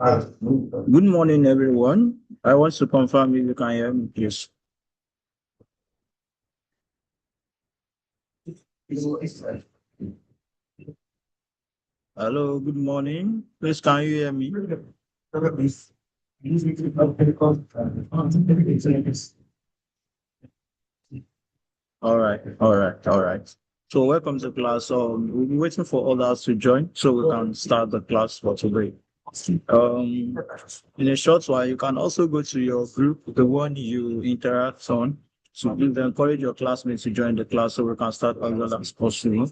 Good morning, everyone. I want to confirm if you can hear me, please. Hello, good morning. Please, can you hear me? All right. So, welcome to class. We'll be waiting for others to join so we can start the class for today. Um, in a short while, you can also go to your group, the one you interact on. So, please encourage your classmates to join the class so we can start as well as possible.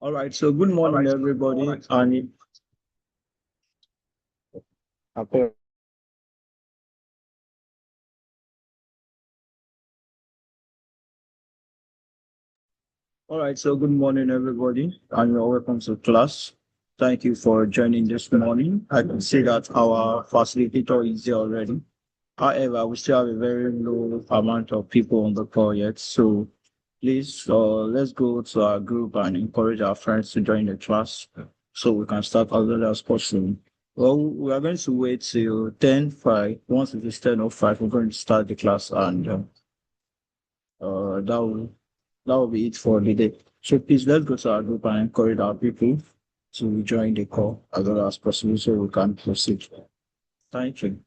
All right. So, good morning, everybody. Okay. All right. So, good morning, everybody, and you're welcome to class. Thank you for joining this morning. I can see that our facilitator is here already. However, we still have a very low amount of people on the call yet. So, please, let's go to our group and encourage our friends to join the class so we can start as early as possible. Well, we are going to wait till 10:05. Once it is 10:05, we're going to start the class, and that will That will be it for the day. So please let's go to our group and encourage our people to join the call as well as possible so we can proceed. Thank you.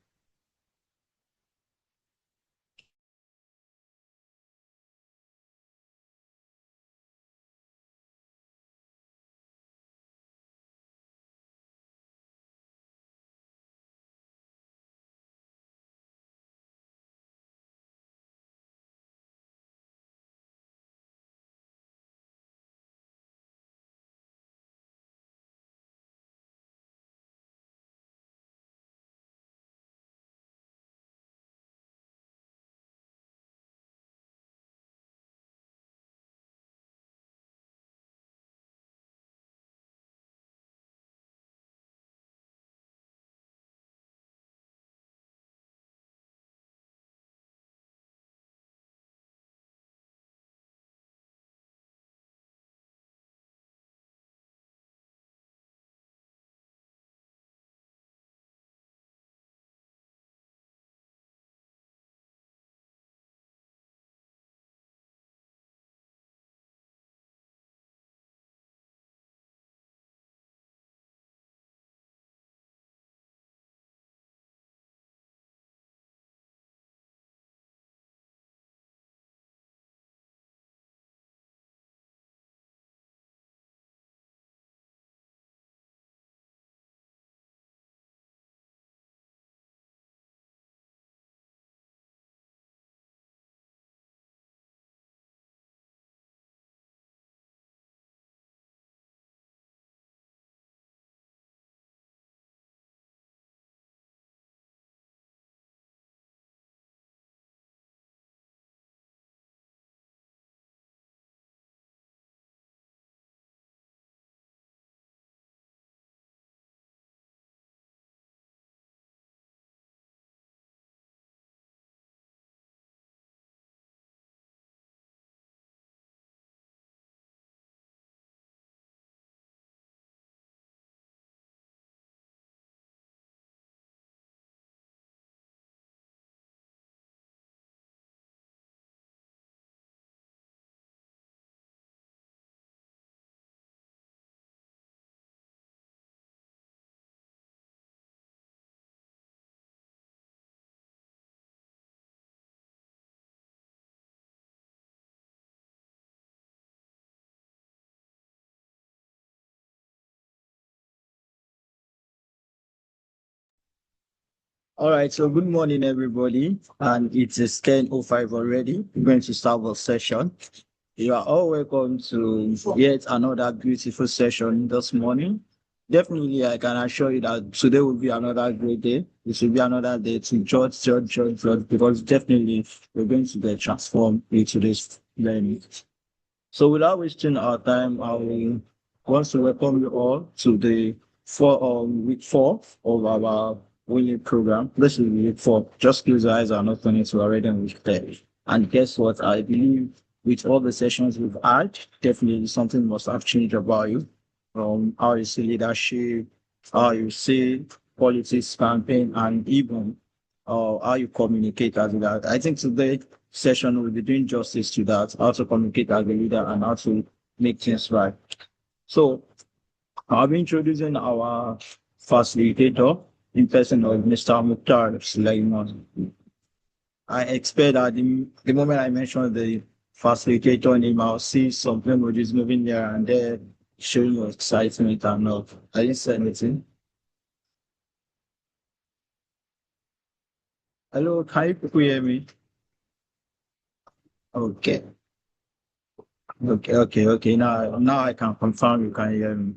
All right, so good morning, everybody. And it is 10:05 already. We're going to start our session. You are all welcome to yet another beautiful session this morning. Definitely, I can assure you that today will be another great day. It will be another day to judge, because definitely we're going to get transformed into this learning. So without wasting our time, I will want to welcome you all to the week 4 of our winning program. This is week 4. Just close your eyes and open it. We're already in week 10. And guess what? I believe with all the sessions we've had, definitely something must have changed about you. From how you see leadership, how you see politics campaign, and even how you communicate as a leader. I think today session will be doing justice to that, how to communicate as a leader and how to make things right. So I'll be introducing our facilitator in person of Mr. Mukhtar Sulaiman. I expect that the moment I mention the facilitator name, I'll see some emojis moving there and there, showing your excitement and all. I didn't say anything. Hello, can you people hear me? Okay. Okay. Now I can confirm you can hear me.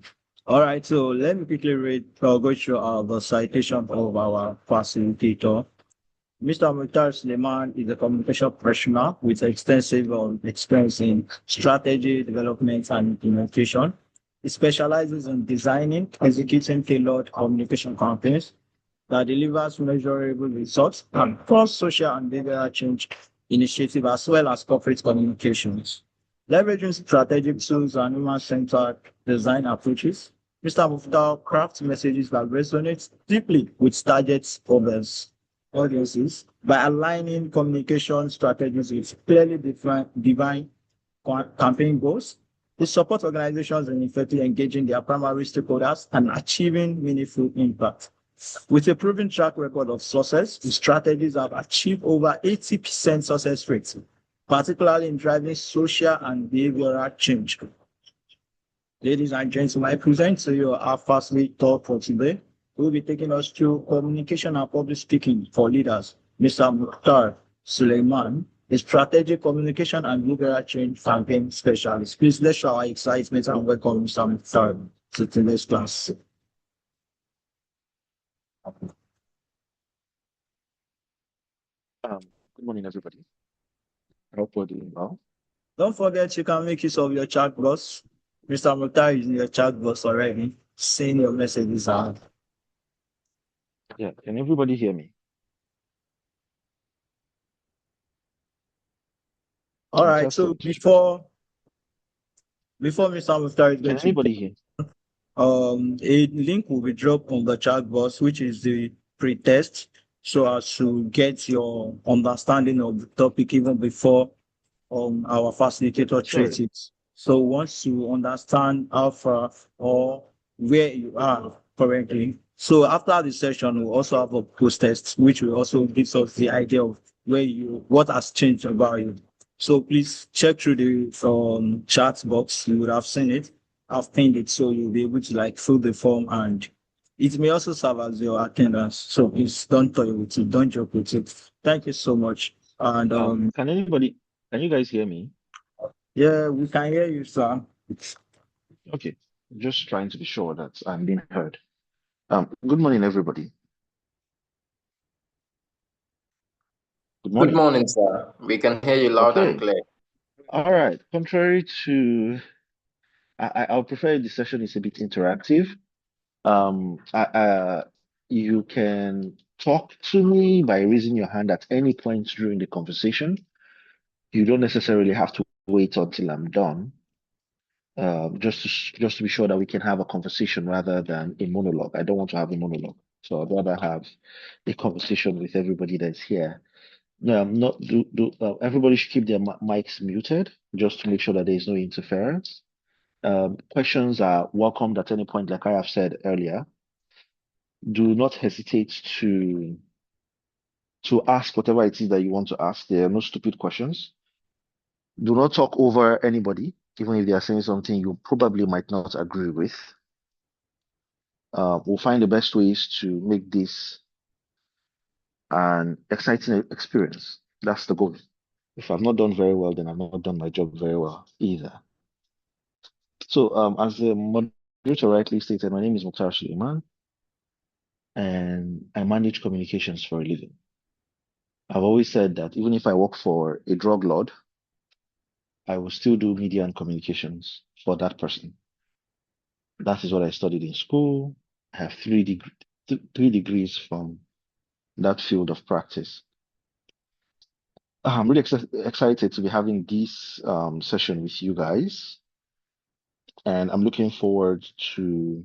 All right, so let me quickly go through the citation of our facilitator. Mr. Mukhtar Suleiman is a communication professional with extensive experience in strategy, development, and implementation. He specializes in designing, executing tailored communication campaigns that delivers measurable results across social and behavioral change initiatives as well as corporate communications. Leveraging strategic tools and human-centered design approaches, Mr. Muftar crafts messages that resonate deeply with target audiences by aligning communication strategies with clearly defined campaign goals. It supports organizations in effectively engaging their primary stakeholders and achieving meaningful impact. With a proven track record of success, the strategies have achieved over 80% success rates, particularly in driving social and behavioral change. Ladies and gentlemen, I present to you our first lead talk for today. We'll be taking us through communication and public speaking for leaders, Mr. Mukhtar Suleiman, a strategic communication and behavioral change campaign specialist. Please let's show our excitement and welcome Mr. Mukhtar to today's class. Good morning, everybody. I hope we're doing well. Don't forget you can make use of your chat box. Mr. Mukhtar is in your chat box already, seeing your messages out. Yeah, can everybody hear me? All right, so before Mr. Mukhtar is going Can anybody hear? a link will be dropped on the chat box, which is the pre-test, so as to get your understanding of the topic even before our facilitator treats it. So once you understand how far or where you are currently, so after the session, we'll also have a post-test, which will also give us the idea of what has changed about you. So please check through the chat box. You would have seen it. I've pinned it, so you'll be able to fill the form, and it may also serve as your attendance. So please don't toy with it, don't joke with it. Thank you so much. And Can you guys hear me? Yeah, we can hear you, sir. Okay, just trying to be sure that I'm being heard. Good morning, everybody. Good morning. Good morning, sir. We can hear you loud and clear. All right. Contrary to, I'll prefer the session is a bit interactive. You can talk to me by raising your hand at any point during the conversation. You don't necessarily have to wait until I'm done. Just to be sure that we can have a conversation rather than a monologue. I don't want to have a monologue, so I'd rather have a conversation with everybody that's here. Everybody should keep their mics muted just to make sure that there is no interference. Questions are welcomed at any point, like I have said earlier. Do not hesitate to ask whatever it is that you want to ask. There are no stupid questions. Do not talk over anybody, even if they are saying something you probably might not agree with. We'll find the best ways to make this an exciting experience. That's the goal. If I've not done very well, then I've not done my job very well either. So, as the moderator rightly stated, my name is Mukhtar Suleiman, and I manage communications for a living. I've always said that even if I work for a drug lord, I will still do media and communications for that person. That is what I studied in school. I have three degrees from that field of practice. I'm really excited to be having this session with you guys, and I'm looking forward to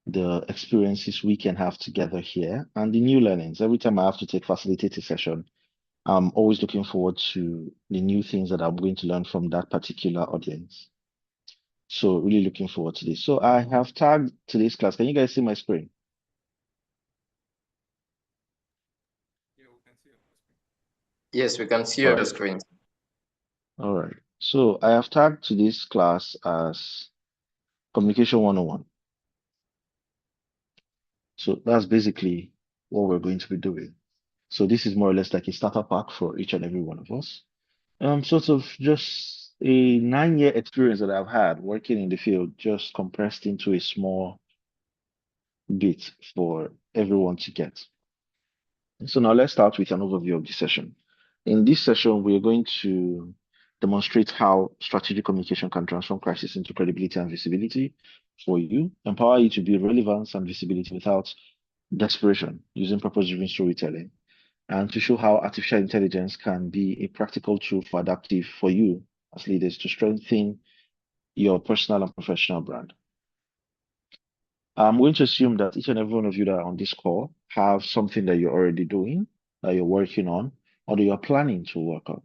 the experiences we can have together here and the new learnings. Every time I have to take facilitated session, I'm always looking forward to the new things that I'm going to learn from that particular audience. So really looking forward to this. So I have tagged today's class. Can you guys see my screen? Yes, we can see your screen. All right. So I have tagged today's class as Communication 101. So that's basically what we're going to be doing. So this is more or less like a starter pack for each and every one of us. Sort of just a 9-year experience that I've had working in the field, just compressed into a small bit for everyone to get. So now let's start with an overview of the session. In this session, we're going to demonstrate how strategic communication can transform crisis into credibility and visibility for you, empower you to build relevance and visibility without desperation, using purpose-driven storytelling, and to show how artificial intelligence can be a practical tool for adaptive for you as leaders to strengthen your personal and professional brand. I'm going to assume that each and every one of you that are on this call have something that you're already doing, that you're working on, or that you're planning to work on.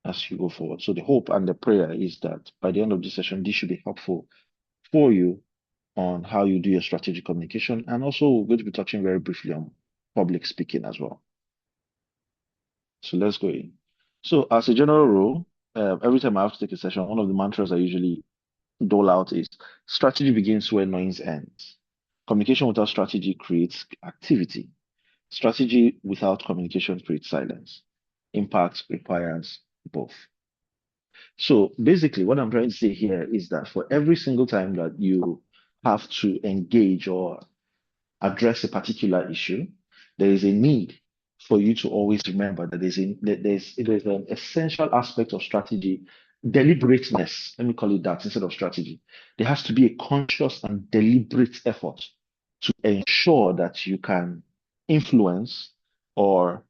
as you go forward. So the hope and the prayer is that by the end of this session, this should be helpful for you on how you do your strategic communication. And also, we're going to be touching very briefly on public speaking as well. So let's go in. So as a general rule, every time I have to take a session, one of the mantras I usually dole out is strategy begins where noise ends. Communication without strategy creates activity. Strategy without communication creates silence. Impact requires both. So basically, what I'm trying to say here is that for every single time that you have to engage or address a particular issue, there is a need for you to always remember that there's an essential aspect of strategy, deliberateness. Let me call it that instead of strategy. There has to be a conscious and deliberate effort to ensure that you can influence or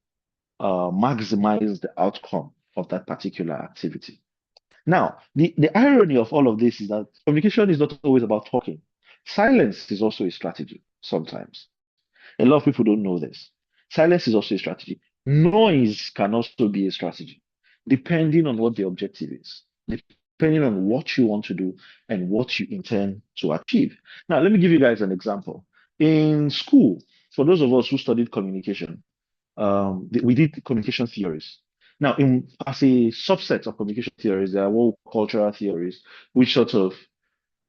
maximize the outcome of that particular activity. Now, the irony of all of this is that communication is not always about talking. Silence is also a strategy sometimes. A lot of people don't know this. Silence is also a strategy. Noise can also be a strategy, depending on what the objective is, depending on what you want to do and what you intend to achieve. Now, let me give you guys an example. In school, for those of us who studied communication, we did communication theories. Now, as a subset of communication theories, there are what we call cultural theories, which sort of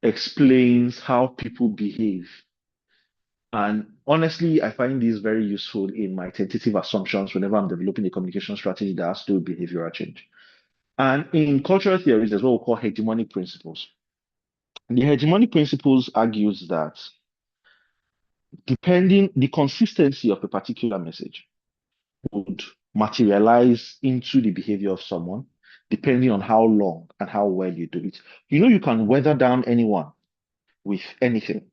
explains how people behave. And honestly, I find these very useful in my tentative assumptions whenever I'm developing a communication strategy that has to do with behavioral change. And in cultural theories, there's what we call hegemonic principles. The hegemonic principles argues that depending the consistency of a particular message would materialize into the behavior of someone depending on how long and how well you do it. You know, you can weather down anyone with anything,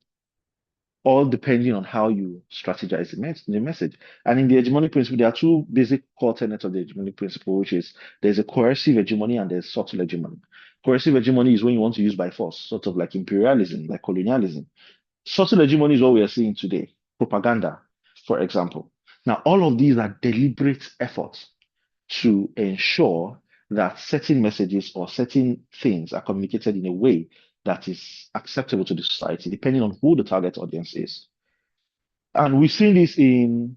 all depending on how you strategize the message. And in the hegemonic principle, there are two basic core tenets of the hegemonic principle, which is there's a coercive hegemony and there's subtle hegemony. Coercive hegemony is when you want to use by force, sort of like imperialism, like colonialism. Subtle hegemony is what we are seeing today, propaganda, for example. Now, all of these are deliberate efforts to ensure that certain messages or certain things are communicated in a way that is acceptable to the society, depending on who the target audience is. And we've seen this in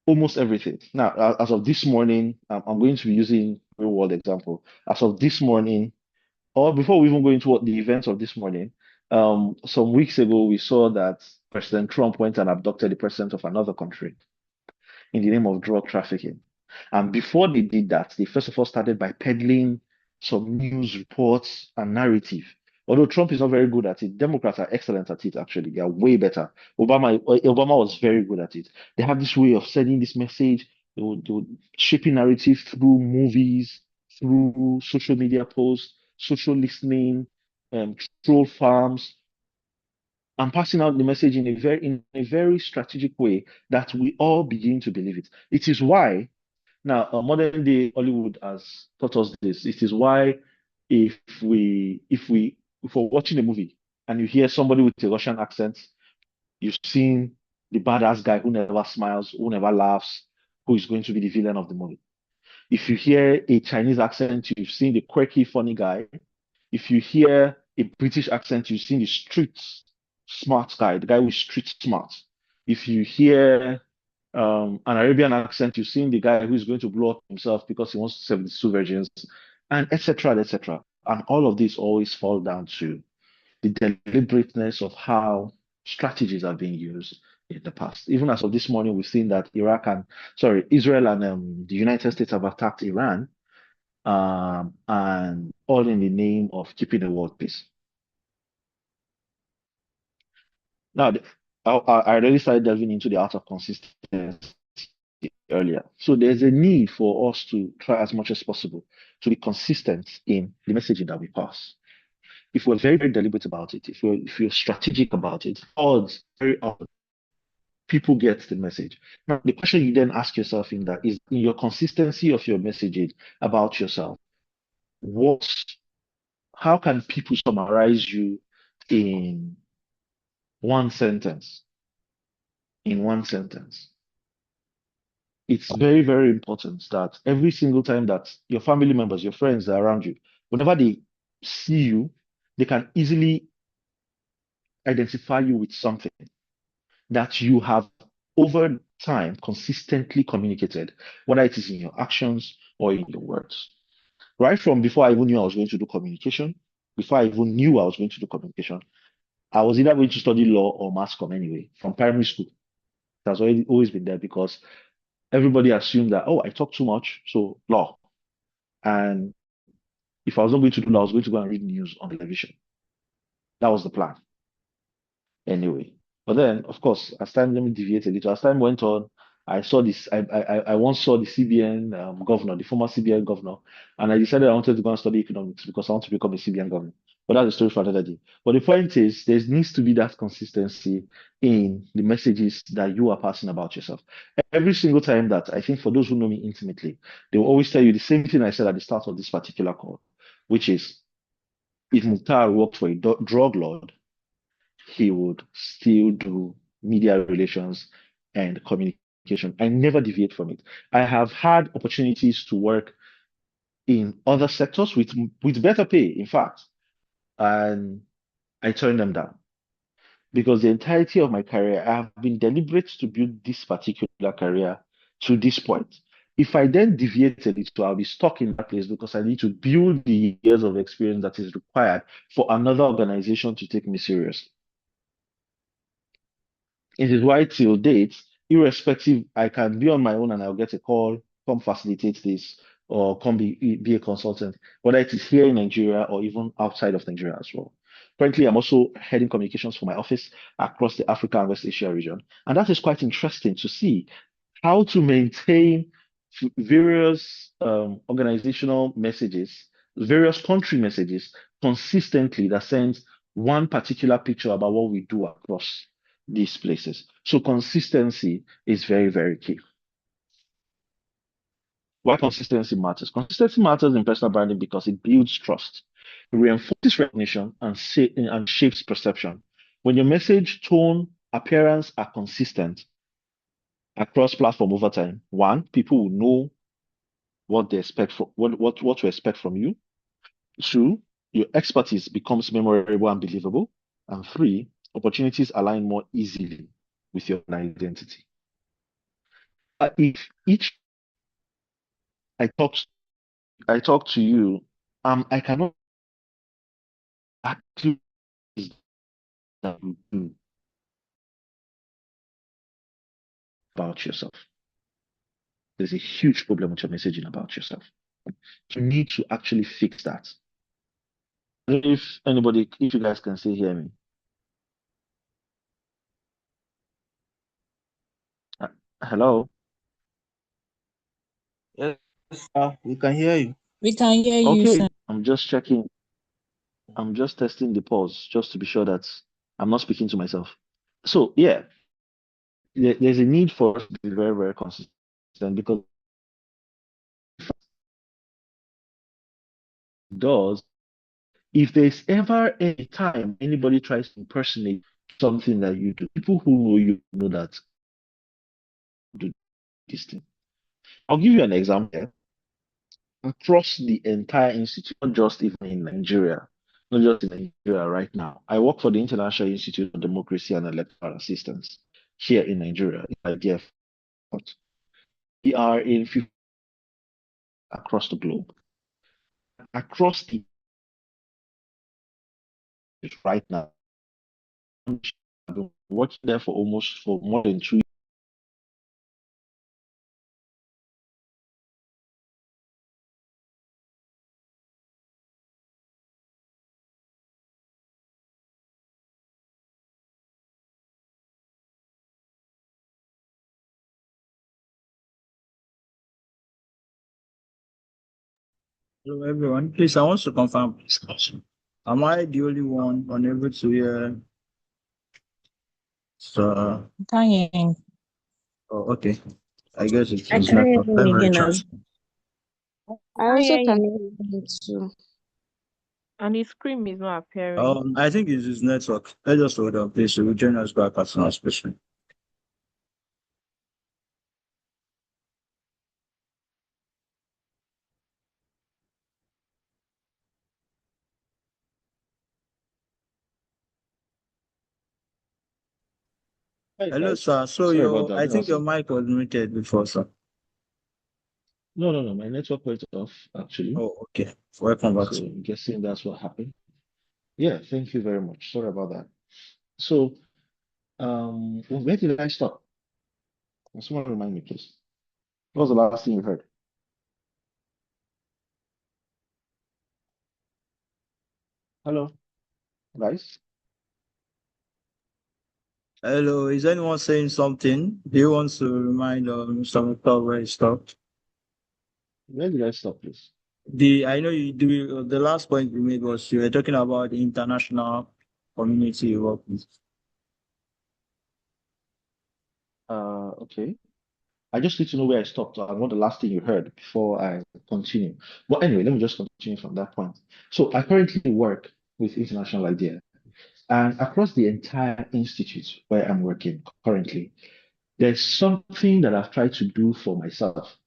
almost everything. Now, as of this morning, I'm going to be using a real world example. As of this morning, or before we even go into what the events of this morning, some weeks ago, we saw that President Trump went and abducted the president of another country in the name of drug trafficking. And before they did that, they first of all started by peddling some news reports and narrative. Although Trump is not very good at it, Democrats are excellent at it, actually. They are way better. Obama was very good at it. They have this way of sending this message, they would shaping narrative through movies, through social media posts, social listening, troll farms, and passing out the message in a very strategic way that we all begin to believe it. It is why now modern day Hollywood has taught us this. It is why if we're watching a movie and you hear somebody with a Russian accent, you've seen the badass guy who never smiles, who never laughs, who is going to be the villain of the movie. If you hear a Chinese accent, you've seen the quirky, funny guy. If you hear a British accent, you've seen the street smart guy, the guy who's street smart. If you hear an Arabian accent, you've seen the guy who's going to blow up himself because he wants 72 virgins, and etc., etc. And all of this always fall down to the deliberateness of how strategies are being used in the past. Even as of this morning, we've seen that Israel and the United States have attacked Iran, and all in the name of keeping the world peace. Now, I already started delving into the art of consistency earlier. So there's a need for us to try as much as possible to be consistent in the messaging that we pass. If we're very, very deliberate about it, if we're strategic about it, odds very often people get the message. Now, the question you then ask yourself in that is in your consistency of your messaging about yourself, how can people summarize you in one sentence? In one sentence. it's very, very important that every single time that your family members, your friends are around you, whenever they see you, they can easily identify you with something that you have over time consistently communicated, whether it is in your actions or in your words. Right from before I even knew I was going to do communication, before I even knew I was going to do communication, I was either going to study law or mass comm anyway, from primary school. It has always been there because everybody assumed that, oh, I talk too much, so law. And if I was not going to do that, I was going to go and read news on television. That was the plan anyway. But then, of course, as time, let me deviate a little. As time went on, I saw this. I once saw the CBN governor, the former CBN governor, and I decided I wanted to go and study economics because I want to become a CBN governor. But that's a story for another day. But the point is, there needs to be that consistency in the messages that you are passing about yourself. Every single time that I think for those who know me intimately, they will always tell you the same thing I said at the start of this particular call, which is if Mukhtar worked for a drug lord, he would still do media relations and communication. I never deviate from it. I have had opportunities to work in other sectors with better pay, in fact, and I turned them down because the entirety of my career, I have been deliberate to build this particular career to this point. If I then deviate a little, I'll be stuck in that place because I need to build the years of experience that is required for another organization to take me seriously. It is why till date, irrespective, I can be on my own and I'll get a call, come facilitate this, or come be a consultant, whether it is here in Nigeria or even outside of Nigeria as well. Currently, I'm also heading communications for my office across the Africa and West Asia region. And that is quite interesting to see how to maintain various organizational messages, various country messages consistently that sends one particular picture about what we do across these places. So consistency is very, very key. Why consistency matters? Consistency matters in personal branding because it builds trust, it reinforces recognition, and shapes perception. When your message, tone, appearance are consistent across platform over time, one, people will know what they expect from what to expect from you. Two, your expertise becomes memorable and believable. And three, opportunities align more easily with your identity. If each I talk to you, I cannot actually that you do about yourself. There's a huge problem with your messaging about yourself. You need to actually fix that. If you guys can still hear me. Hello? Yes, we can hear you. We can hear you, Okay, sir. I'm just checking. I'm just testing the pause just to be sure that I'm not speaking to myself. So yeah, there's a need for us to be very, very consistent because it does. If there's ever any time anybody tries to impersonate something that you do, people who know you know that do this thing. I'll give you an example. Across the entire institute, not just even in Nigeria, not just in Nigeria right now. I work for the International Institute of Democracy and Electoral Assistance here in Nigeria, in IDF. We are in 50 across the globe. Across the right now, I've been working there for more than 2 years. Hello, everyone. Please, I want to confirm this. Am I the only one unable to hear? So, Can you? oh, okay. I guess it I is can not. hear Let me you again. retry. I also can hear you too. And his screen is not appearing. I think it's his network. Let's just hold on, please. So we join us back as soon as possible. Hi Hello, guys. sir. So Sorry about that. I That think was your mic was muted before, sir. no. My network went off actually. Oh, okay. Welcome back, So sir. I'm guessing that's what happened. Yeah, thank you very much. Sorry about that. So, where did I stop? Can someone remind me, please? What was the last thing you heard? Hello, guys. Hello, is anyone saying something? Do you want to remind Mr. Mukhtar where he stopped? Where did I stop, please? I know you do. The last point you made was you were talking about the international community you work with. Okay. I just need to know where I stopped and what the last thing you heard before I continue. But anyway, let me just continue from that point. So I currently work with International IDEA, and across the entire institute where I'm working currently, there's something that I've tried to do for myself,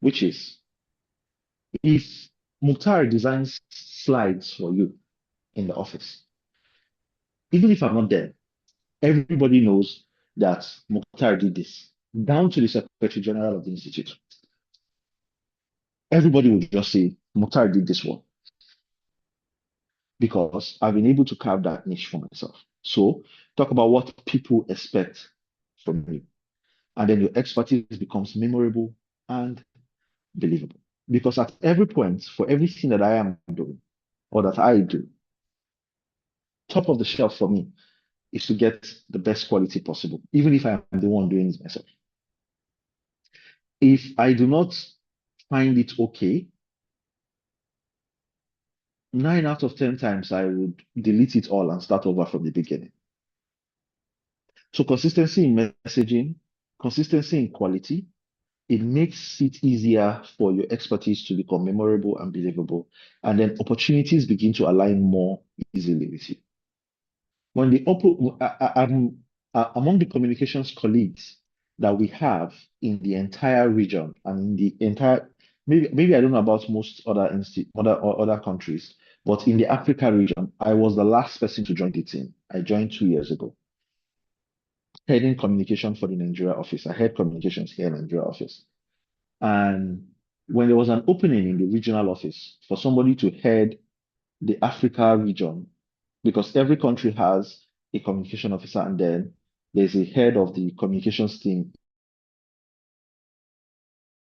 which is if Mukhtar designs slides for you in the office, even if I'm not there, everybody knows that Mukhtar did this, down to the Secretary General of the Institute. Everybody would just say, Mukhtar did this one because I've been able to carve that niche for myself. So, talk about what people expect from you. And then your expertise becomes memorable and believable. Because at every point, for everything that I am doing or that I do, top of the shelf for me is to get the best quality possible, even if I am the one doing it myself. If I do not find it okay, 9 out of 10 times I would delete it all and start over from the beginning. So consistency in messaging, consistency in quality, it makes it easier for your expertise to become memorable and believable. And then opportunities begin to align more easily with you. When the among the communications colleagues that we have in the entire region and in the entire, maybe I don't know about most other countries, but in the Africa region, I was the last person to join the team. I joined 2 years ago, heading communication for the Nigeria office. I head communications here in Nigeria office. And when there was an opening in the regional office for somebody to head the Africa region, because every country has a communication officer and then there's a head of the communications team